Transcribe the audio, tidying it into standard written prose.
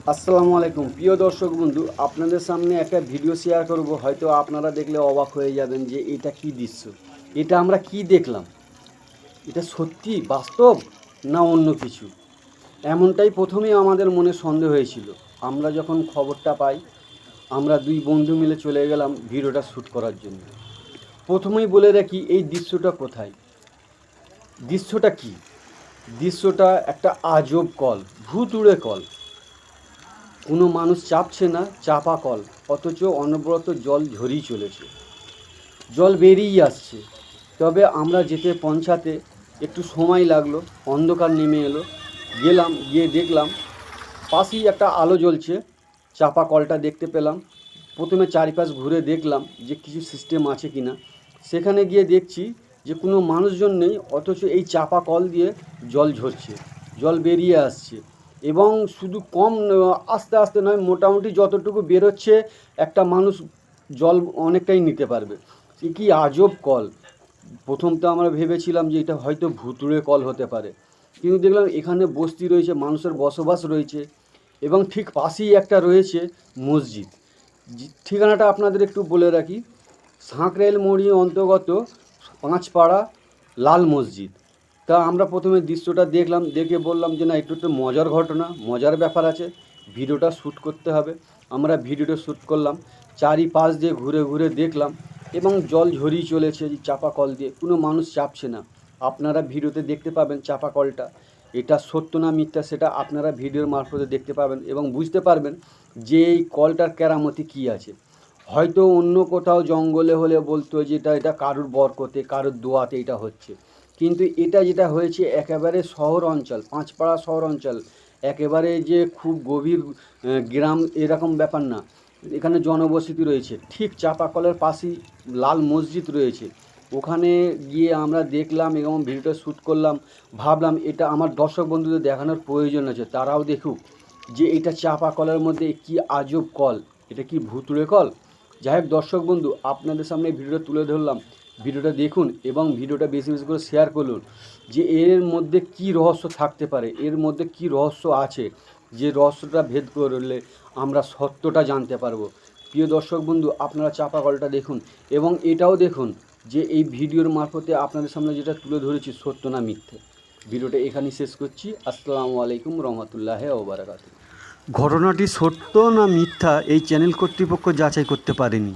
আসসালামু আলাইকুম প্রিয় দর্শক বন্ধু, আপনাদের সামনে একটা ভিডিও শেয়ার করব। হয়তো আপনারা দেখলে অবাক হয়ে যাবেন যে এটা কি দৃশ্য, এটা আমরা কি দেখলাম, এটা সত্যি বাস্তব না অন্য কিছু। এমনটাই প্রথমেই আমাদের মনে সন্দেহ হয়েছিল। আমরা যখন খবরটা পাই, আমরা দুই বন্ধু মিলে চলে গেলাম ভিডিওটা শ্যুট করার জন্য। প্রথমেই বলে রাখি এই দৃশ্যটা কোথায়, দৃশ্যটা কি, দৃশ্যটা একটা আজব কল, ভুতুড়ে কল। কোনো মানুষ চাপছে না, চাপা কল, অথচ অনবরত জল ঝরেই চলেছে, জল বেরিয়েই আসছে। তবে আমরা যেতে পৌঁছাতে একটু সময় লাগলো, অন্ধকার নেমে এলো। গেলাম, গিয়ে দেখলাম পাশেই একটা আলো জ্বলছে, চাপা কলটা দেখতে পেলাম। প্রথমে চারিপাশ ঘুরে দেখলাম যে কিছু সিস্টেম আছে কি না। সেখানে গিয়ে দেখছি যে কোনো মানুষজন নেই, অথচ এই চাপা কল দিয়ে জল ঝরছে, জল বেরিয়ে আসছে। এবং শুধু কম আস্তে আস্তে নয়, মোটামুটি যতটুকু বেরোচ্ছে একটা মানুষ জল অনেকটাই নিতে পারবে। এ কি আজব কল! প্রথম তো আমরা ভেবেছিলাম যে এটা হয়তো ভুতুড়ে কল হতে পারে, কিন্তু দেখলাম এখানে বস্তি রয়েছে, মানুষের বসবাস রয়েছে, এবং ঠিক পাশেই একটা রয়েছে মসজিদ। ঠিকানাটা আপনাদের একটু বলে রাখি, সাঁকরেল মোড়ি অন্তর্গত পাঁচপাড়া লাল মসজিদ। তা আমরা প্রথমে দৃশ্যটা দেখলাম, দেখে বললাম যে না, একটু একটু মজার ঘটনা, মজার ব্যাপার আছে, ভিডিওটা শ্যুট করতে হবে। আমরা ভিডিওটা শ্যুট করলাম, চারিপাশ দিয়ে ঘুরে ঘুরে দেখলাম, এবং জল ঝরিয়ে চলেছে চাপা কল দিয়ে, কোনো মানুষ চাপছে না। আপনারা ভিডিওতে দেখতে পাবেন চাপা কলটা, এটা সত্য না মিথ্যা সেটা আপনারা ভিডিওর মারফতে দেখতে পাবেন এবং বুঝতে পারবেন যে এই কলটার কেরামতি কী আছে। হয়তো অন্য কোথাও জঙ্গলে হলে বলতো যে এটা কারুর বরকতে, কারুর দোয়াতে এটা হচ্ছে, কিন্তু এটা যেটা হয়েছে একেবারে শহর অঞ্চল, পাঁচপাড়া শহর অঞ্চল, একেবারে যে খুব গভীর গ্রাম এরকম ব্যাপার না। এখানে জনবসতি রয়েছে, ঠিক চাপা কলের পাশেই লাল মসজিদ রয়েছে। ওখানে গিয়ে আমরা দেখলাম এবং ভিডিওটা শ্যুট করলাম। ভাবলাম এটা আমার দর্শক বন্ধুদের দেখানোর প্রয়োজন আছে, তারাও দেখুক যে এটা চাপা কলের মধ্যে কি আজব কল, এটা কি ভুতুড়ে কল। যাই হোক দর্শক বন্ধু, আপনাদের সামনে ভিডিওটা তুলে ধরলাম, ভিডিওটা দেখুন এবং ভিডিওটা বেশি বেশি করে শেয়ার করুন যে এর মধ্যে কি রহস্য থাকতে পারে, এর মধ্যে কি রহস্য আছে, যে রহস্যটা ভেদ করলে আমরা সত্যটা জানতে পারবো। প্রিয় দর্শক বন্ধু, আপনারা চাপা কলটা দেখুন এবং এটাও দেখুন যে এই ভিডিওর মারফতে আপনাদের সামনে যেটা তুলে ধরেছি সত্য না মিথ্যে। ভিডিওটা এখানেই শেষ করছি। আসসালামু আলাইকুম রহমতুল্লাহ ওয়া বারাকাতুহু। ঘটনাটি সত্য না মিথ্যা এই চ্যানেল কর্তৃপক্ষ যাচাই করতে পারেনি।